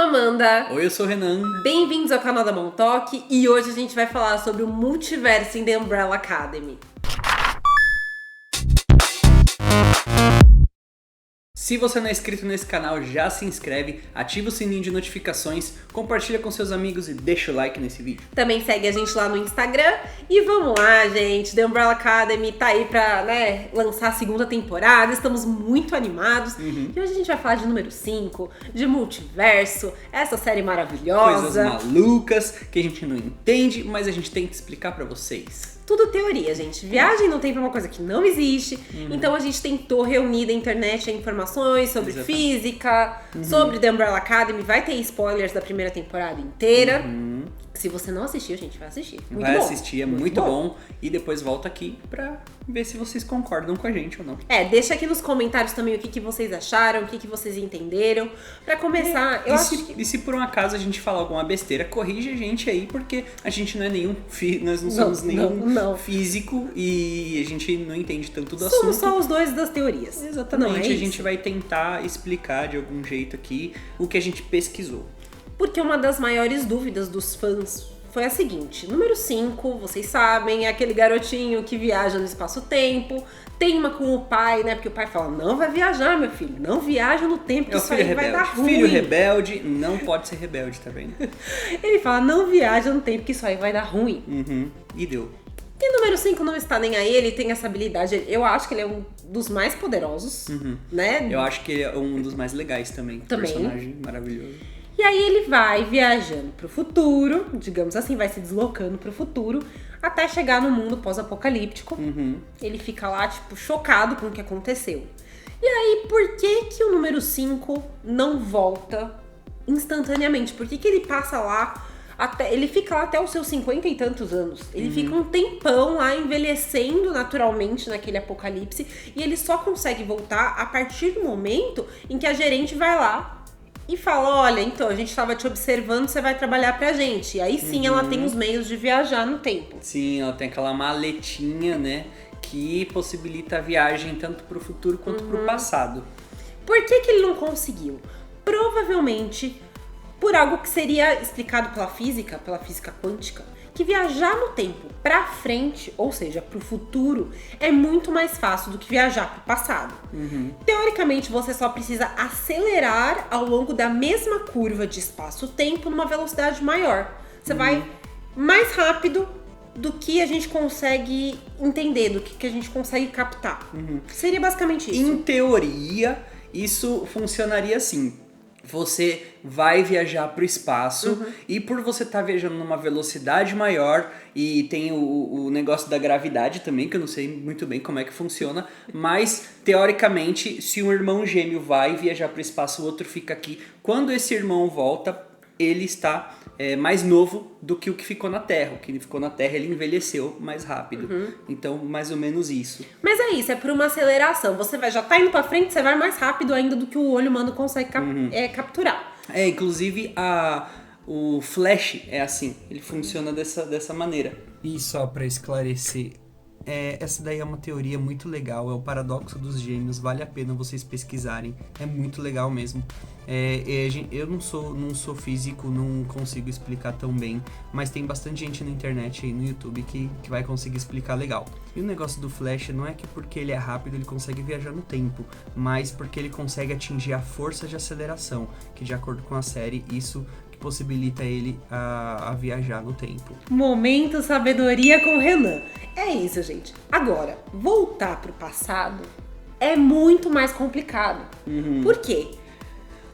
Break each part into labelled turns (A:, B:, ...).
A: Amanda.
B: Oi, eu sou o Renan.
A: Bem-vindos ao canal da Montauk e hoje a gente vai falar sobre o multiverso em The Umbrella Academy.
B: Se você não é inscrito nesse canal, já se inscreve, ativa o sininho de notificações, compartilha com seus amigos e deixa o like nesse vídeo.
A: Também segue a gente lá no Instagram e vamos lá, gente. The Umbrella Academy tá aí pra lançar a segunda temporada, estamos muito animados. E hoje a gente vai falar de número 5, de multiverso, essa série maravilhosa.
B: Coisas malucas que a gente não entende, mas a gente tenta explicar pra vocês.
A: Tudo teoria, gente. Viagem no tempo é uma coisa que não existe. Então a gente tentou reunir da internet informações sobre física, sobre The Umbrella Academy. Vai ter spoilers da primeira temporada inteira. Se você não assistiu, gente, vai assistir. Muito bom.
B: Assistir, é muito bom. E depois volta aqui pra ver se vocês concordam com a gente ou não.
A: Deixa aqui nos comentários também o que vocês acharam, o que vocês entenderam. Pra começar,
B: E se por um acaso a gente falar alguma besteira, corrige a gente aí, porque a gente não é nenhum... Nós não somos nenhum físico e a gente não entende tanto do assunto.
A: Somos só os dois das teorias.
B: Exatamente, a gente vai tentar explicar de algum jeito aqui o que a gente pesquisou.
A: Porque uma das maiores dúvidas dos fãs foi a seguinte: número 5, vocês sabem, é aquele garotinho que viaja no espaço-tempo, teima com o pai, né? Porque o pai fala, não vai viajar, meu filho, não viaja no tempo, que isso aí vai dar ruim.
B: Filho rebelde não pode ser rebelde, tá vendo?
A: Ele fala, não viaja no tempo, que isso aí vai dar ruim.
B: E deu.
A: E número 5 não está nem aí, ele tem essa habilidade, eu acho que ele é um dos mais poderosos, né?
B: Eu acho que ele é um dos mais legais também. Personagem maravilhoso.
A: E aí ele vai viajando pro futuro, digamos assim, vai se deslocando pro futuro, até chegar no mundo pós-apocalíptico. Ele fica lá, tipo, chocado com o que aconteceu. E aí, por que o número 5 não volta instantaneamente? Por que ele passa lá, ele fica lá até os seus 50 e tantos anos? Ele fica um tempão lá envelhecendo naturalmente naquele apocalipse, e ele só consegue voltar a partir do momento em que a gerente vai lá e fala, olha, então, a gente estava te observando, você vai trabalhar pra gente. E aí sim ela tem os meios de viajar no tempo.
B: Sim, ela tem aquela maletinha, né, que possibilita a viagem tanto pro futuro quanto pro passado.
A: Por que ele não conseguiu? Provavelmente por algo que seria explicado pela física quântica, que viajar no tempo pra frente, ou seja, pro futuro, é muito mais fácil do que viajar pro passado. Teoricamente, você só precisa acelerar ao longo da mesma curva de espaço-tempo numa velocidade maior. Você vai mais rápido do que a gente consegue entender, do que a gente consegue captar. Seria basicamente isso.
B: Em teoria, isso funcionaria assim. Você vai viajar pro espaço e por você estar viajando numa velocidade maior, e tem o negócio da gravidade também, que eu não sei muito bem como é que funciona, mas teoricamente, se um irmão gêmeo vai viajar pro espaço, o outro fica aqui, quando esse irmão volta, ele está mais novo do que o que ficou na Terra. O que ficou na Terra, ele envelheceu mais rápido. Então, mais ou menos isso.
A: Mas é isso, é por uma aceleração. Você já tá indo pra frente, você vai mais rápido ainda do que o olho humano consegue capturar.
B: Inclusive o Flash é assim, ele funciona dessa maneira. E só pra esclarecer, essa daí é uma teoria muito legal, é o paradoxo dos gêmeos, vale a pena vocês pesquisarem, é muito legal mesmo. Eu não sou físico, não consigo explicar tão bem, mas tem bastante gente na internet aí no YouTube que vai conseguir explicar legal. E o negócio do Flash não é que porque ele é rápido ele consegue viajar no tempo, mas porque ele consegue atingir a força de aceleração, que de acordo com a série, isso possibilita ele a viajar no tempo.
A: Momento sabedoria com o Renan. É isso, gente. Agora, voltar pro passado é muito mais complicado. Por quê?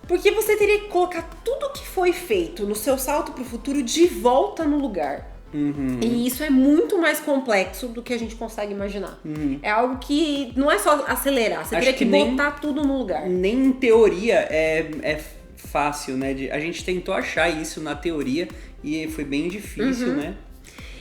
A: Porque você teria que colocar tudo que foi feito no seu salto pro futuro de volta no lugar. E isso é muito mais complexo do que a gente consegue imaginar. É algo que não é só acelerar, você teria que botar tudo no lugar.
B: Nem em teoria é fácil, né? A gente tentou achar isso na teoria e foi bem difícil, né?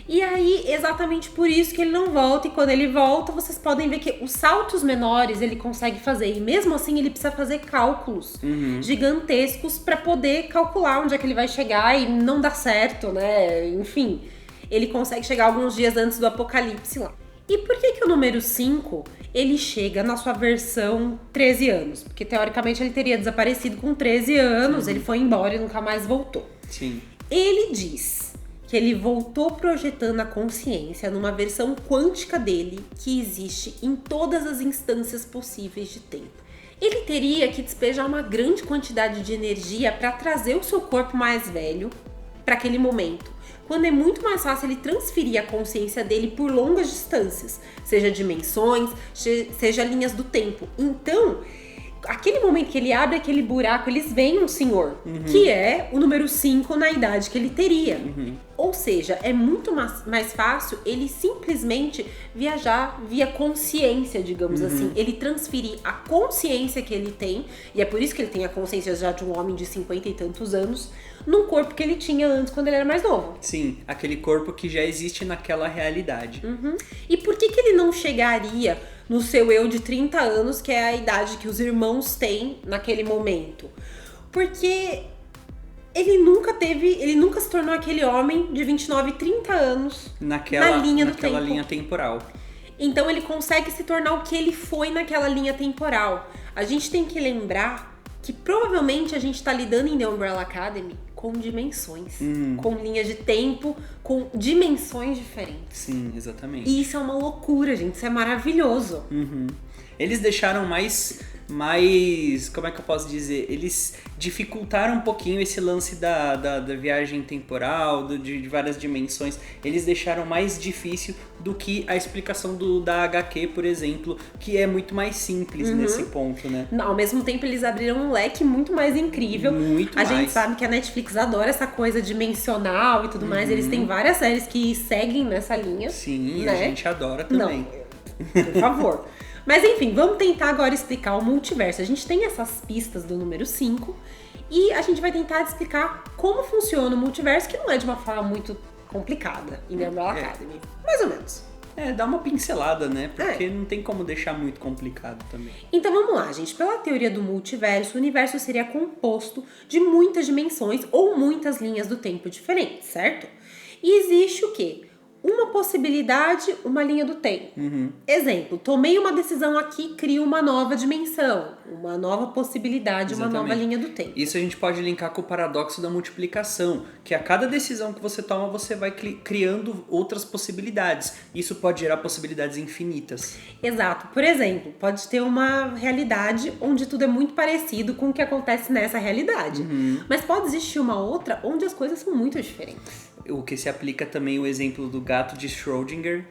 A: E aí, exatamente por isso que ele não volta. E quando ele volta, vocês podem ver que os saltos menores ele consegue fazer. E mesmo assim, ele precisa fazer cálculos gigantescos para poder calcular onde é que ele vai chegar e não dá certo, né? Enfim, ele consegue chegar alguns dias antes do apocalipse lá. E por que o número 5, ele chega na sua versão 13 anos? Porque, teoricamente, ele teria desaparecido com 13 anos, ele foi embora e nunca mais voltou.
B: Sim.
A: Ele diz que ele voltou projetando a consciência numa versão quântica dele que existe em todas as instâncias possíveis de tempo. Ele teria que despejar uma grande quantidade de energia para trazer o seu corpo mais velho para aquele momento, quando é muito mais fácil ele transferir a consciência dele por longas distâncias, seja dimensões, seja linhas do tempo. Então, aquele momento que ele abre aquele buraco, eles veem um senhor, que é o número 5 na idade que ele teria. Ou seja, é muito mais fácil ele simplesmente viajar via consciência, digamos assim. Ele transferir a consciência que ele tem, e é por isso que ele tem a consciência já de um homem de 50 e tantos anos, num corpo que ele tinha antes quando ele era mais novo.
B: Sim, aquele corpo que já existe naquela realidade.
A: E por que ele não chegaria no seu eu de 30 anos, que é a idade que os irmãos têm naquele momento? Porque ele nunca se tornou aquele homem de 29, 30 anos
B: naquela
A: linha do tempo.
B: Naquela linha temporal.
A: Então ele consegue se tornar o que ele foi naquela linha temporal. A gente tem que lembrar que provavelmente a gente tá lidando em The Umbrella Academy com dimensões, com linhas de tempo, com dimensões diferentes.
B: Sim, exatamente.
A: E isso é uma loucura, gente. Isso é maravilhoso.
B: Eles deixaram mais, como é que eu posso dizer? Eles dificultaram um pouquinho esse lance da viagem temporal, de várias dimensões. Eles deixaram mais difícil do que a explicação da HQ, por exemplo, que é muito mais simples nesse ponto, né?
A: Ao mesmo tempo, eles abriram um leque muito mais incrível.
B: Muito mais.
A: A gente sabe que a Netflix adora essa coisa dimensional e tudo mais. Eles têm várias séries que seguem nessa linha.
B: Sim,
A: né?
B: A gente adora também.
A: Não, por favor. Mas enfim, vamos tentar agora explicar o multiverso. A gente tem essas pistas do número 5 e a gente vai tentar explicar como funciona o multiverso, que não é de uma forma muito complicada em The Umbrella Academy. Mais ou menos.
B: Dá uma pincelada, né? Porque não tem como deixar muito complicado também.
A: Então vamos lá, gente. Pela teoria do multiverso, o universo seria composto de muitas dimensões ou muitas linhas do tempo diferentes, certo? E existe o quê? Uma possibilidade, uma linha do tempo. Exemplo, tomei uma decisão aqui, crio uma nova dimensão, uma nova possibilidade,
B: Exatamente.
A: Uma nova linha do tempo.
B: Isso a gente pode linkar com o paradoxo da multiplicação, que a cada decisão que você toma, você vai criando outras possibilidades. Isso pode gerar possibilidades infinitas.
A: Exato. Por exemplo, pode ter uma realidade onde tudo é muito parecido com o que acontece nessa realidade. Mas pode existir uma outra onde as coisas são muito diferentes.
B: O que se aplica também o exemplo do gato de Schrödinger.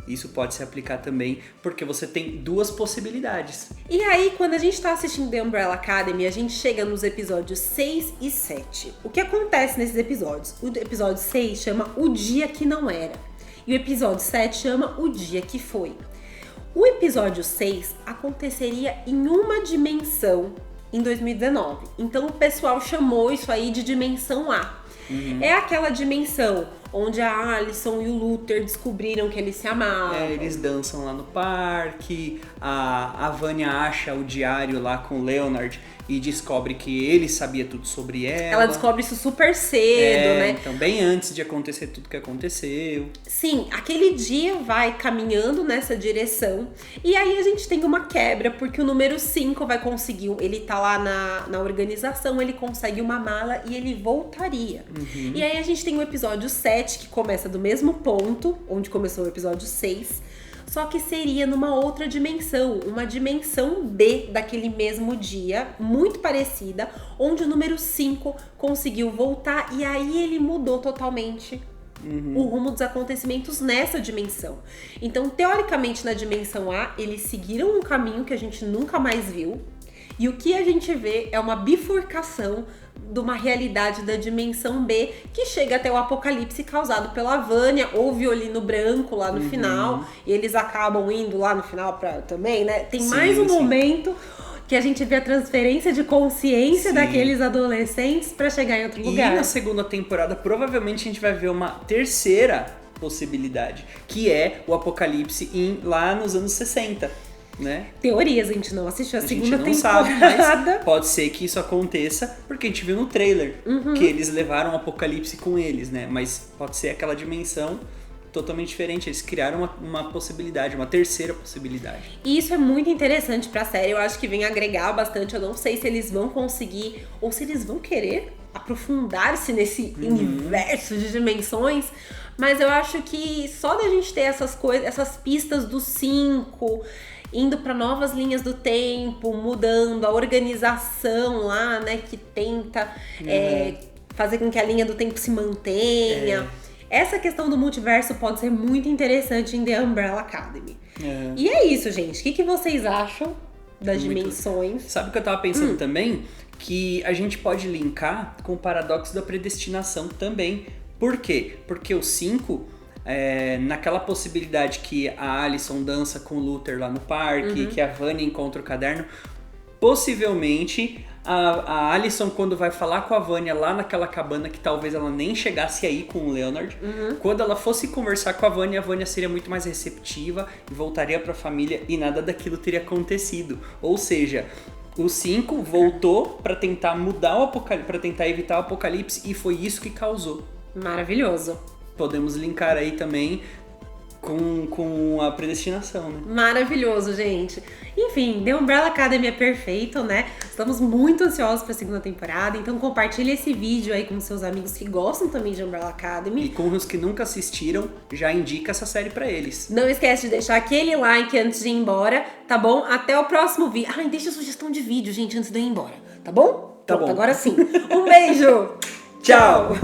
B: Isso pode se aplicar também, porque você tem duas possibilidades.
A: E aí, quando a gente tá assistindo The Umbrella Academy, a gente chega nos episódios 6 e 7. O que acontece nesses episódios? O episódio 6 chama O Dia Que Não Era. E o episódio 7 chama O Dia Que Foi. O episódio 6 aconteceria em uma dimensão em 2019. Então o pessoal chamou isso aí de dimensão A. É aquela dimensão onde a Alison e o Luther descobriram que eles se amavam.
B: Eles dançam lá no parque, a Vanya acha o diário lá com o Leonard e descobre que ele sabia tudo sobre ela.
A: Ela descobre isso super cedo, né?
B: Então bem antes de acontecer tudo que aconteceu.
A: Sim, aquele dia vai caminhando nessa direção e aí a gente tem uma quebra, porque o número 5 vai conseguir, ele tá lá na organização, ele consegue uma mala e ele voltaria. E aí a gente tem o episódio 7, que começa do mesmo ponto, onde começou o episódio 6, só que seria numa outra dimensão, uma dimensão B daquele mesmo dia, muito parecida, onde o número 5 conseguiu voltar e aí ele mudou totalmente o rumo dos acontecimentos nessa dimensão. Então, teoricamente, na dimensão A, eles seguiram um caminho que a gente nunca mais viu, e o que a gente vê é uma bifurcação de uma realidade da dimensão B que chega até o apocalipse causado pela Vanya ou violino branco lá no final, e eles acabam indo lá no final também, né? Tem mais um momento que a gente vê a transferência de consciência daqueles adolescentes pra chegar em outro lugar.
B: E na segunda temporada, provavelmente a gente vai ver uma terceira possibilidade, que é o apocalipse lá nos anos 60. Né?
A: Teorias, a gente não assistiu a segunda
B: gente não
A: temporada.
B: Sabe, mas pode ser que isso aconteça, porque a gente viu no trailer que eles levaram o apocalipse com eles, né? Mas pode ser aquela dimensão totalmente diferente. Eles criaram uma possibilidade, uma terceira possibilidade.
A: E isso é muito interessante pra série. Eu acho que vem agregar bastante. Eu não sei se eles vão conseguir ou se eles vão querer aprofundar-se nesse universo de dimensões. Mas eu acho que só da gente ter essas coisas, essas pistas dos 5, indo para novas linhas do tempo, mudando a organização lá, né, que tenta fazer com que a linha do tempo se mantenha. Essa questão do multiverso pode ser muito interessante em The Umbrella Academy. E é isso, gente. O que vocês acham das dimensões?
B: Sabe o que eu tava pensando também? Que a gente pode linkar com o paradoxo da predestinação também. Por quê? Porque o 5, naquela possibilidade que a Alicent dança com o Luther lá no parque, que a Vanya encontra o caderno, possivelmente a Alicent, quando vai falar com a Vanya lá naquela cabana, que talvez ela nem chegasse aí com o Leonard, quando ela fosse conversar com a Vanya seria muito mais receptiva e voltaria pra família e nada daquilo teria acontecido. Ou seja, o 5 voltou pra tentar mudar o apocalipse, pra tentar evitar o apocalipse, e foi isso que causou.
A: Maravilhoso.
B: Podemos linkar aí também com a predestinação, né?
A: Maravilhoso, gente. Enfim, The Umbrella Academy é perfeito, né? Estamos muito ansiosos pra segunda temporada, então compartilhe esse vídeo aí com seus amigos que gostam também de Umbrella Academy.
B: E com os que nunca assistiram, já indica essa série pra eles.
A: Não esquece de deixar aquele like antes de ir embora, tá bom? Até o próximo vídeo. Ai, deixa sugestão de vídeo, gente, antes de eu ir embora, tá bom?
B: Tá bom.
A: Agora sim. Um beijo!
B: Tchau!